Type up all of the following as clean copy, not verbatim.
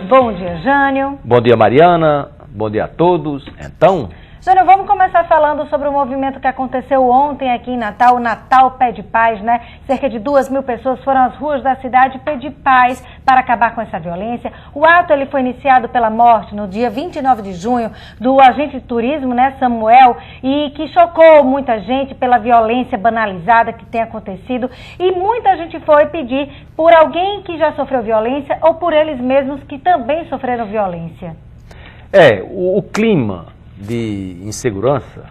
Bom dia, Jânio. Bom dia, Mariana. Bom dia a todos. Então, Jânio, vamos começar falando sobre o movimento que aconteceu ontem aqui em Natal, o Natal Pede Paz, né? Cerca de 2.000 pessoas foram às ruas da cidade pedir paz para acabar com essa violência. O ato ele foi iniciado pela morte no dia 29 de junho do agente de turismo, né, Samuel, e que chocou muita gente pela violência banalizada que tem acontecido. E muita gente foi pedir por alguém que já sofreu violência ou por eles mesmos que também sofreram violência. O clima de insegurança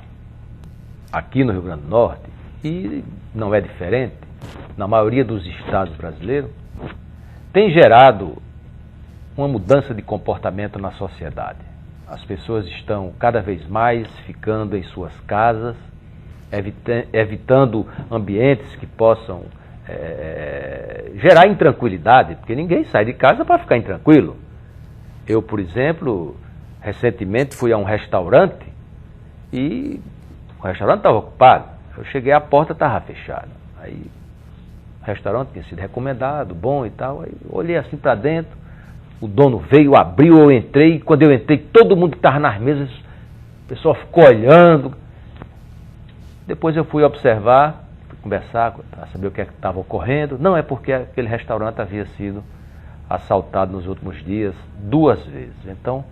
aqui no Rio Grande do Norte, e não é diferente na maioria dos estados brasileiros, tem gerado uma mudança de comportamento na sociedade. As pessoas estão cada vez mais ficando em suas casas, evitando ambientes que possam gerar intranquilidade, porque ninguém sai de casa para ficar intranquilo. Eu, por exemplo, recentemente fui a um restaurante e o restaurante estava ocupado. Eu cheguei, a porta estava fechada. Aí o restaurante tinha sido recomendado, bom e tal. Aí eu olhei assim para dentro, o dono veio, abriu, eu entrei. Quando eu entrei, todo mundo que estava nas mesas, o pessoal ficou olhando. Depois eu fui observar, fui conversar para saber o que estava ocorrendo. Não, é porque aquele restaurante havia sido assaltado nos últimos dias 2 vezes. Então,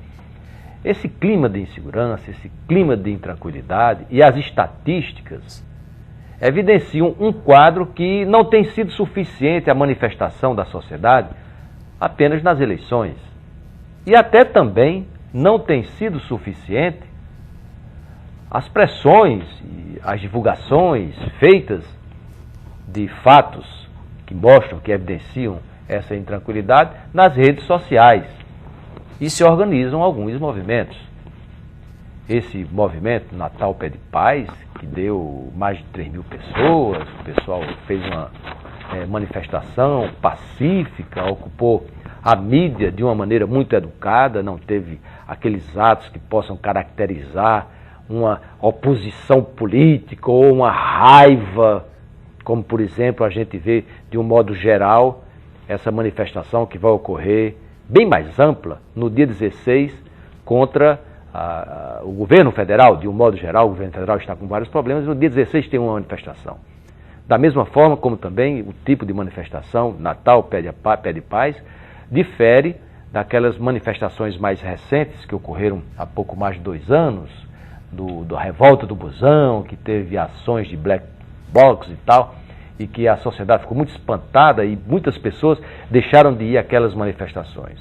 esse clima de insegurança, esse clima de intranquilidade e as estatísticas evidenciam um quadro que não tem sido suficiente à manifestação da sociedade apenas nas eleições. E até também não tem sido suficiente as pressões e as divulgações feitas de fatos que mostram, que evidenciam essa intranquilidade nas redes sociais. E se organizam alguns movimentos. Esse movimento Natal Pede Paz, que deu mais de 3.000 pessoas, o pessoal fez uma manifestação pacífica, ocupou a mídia de uma maneira muito educada, não teve aqueles atos que possam caracterizar uma oposição política ou uma raiva, como por exemplo a gente vê de um modo geral essa manifestação que vai ocorrer bem mais ampla, no dia 16, contra o governo federal. De um modo geral, o governo federal está com vários problemas, no dia 16 tem uma manifestação. Da mesma forma como também o tipo de manifestação, Natal Pede Paz, difere daquelas manifestações mais recentes que ocorreram há pouco mais de 2 anos, da revolta do busão, que teve ações de black box e tal, e que a sociedade ficou muito espantada e muitas pessoas deixaram de ir àquelas manifestações.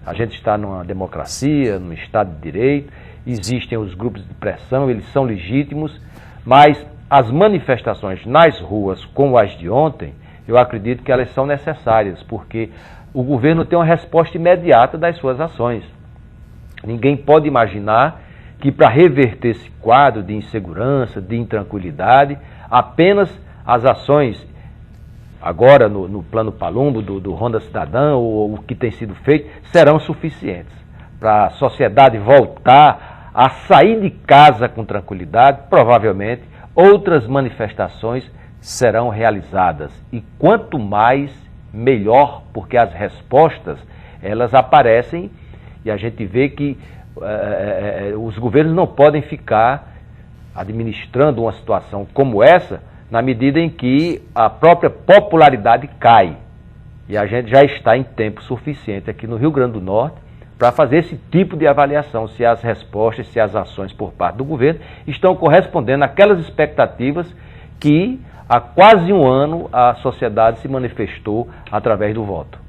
A gente está numa democracia, num Estado de Direito, existem os grupos de pressão, eles são legítimos, mas as manifestações nas ruas, como as de ontem, eu acredito que elas são necessárias, porque o governo tem uma resposta imediata das suas ações. Ninguém pode imaginar que para reverter esse quadro de insegurança, de intranquilidade, apenas as ações, agora no plano Palumbo, do Ronda Cidadã, ou o que tem sido feito, serão suficientes. Para a sociedade voltar a sair de casa com tranquilidade, provavelmente outras manifestações serão realizadas. E quanto mais, melhor, porque as respostas, elas aparecem e a gente vê que os governos não podem ficar administrando uma situação como essa na medida em que a própria popularidade cai. E a gente já está em tempo suficiente aqui no Rio Grande do Norte para fazer esse tipo de avaliação, se as respostas, se as ações por parte do governo estão correspondendo àquelas expectativas que há quase 1 ano a sociedade se manifestou através do voto.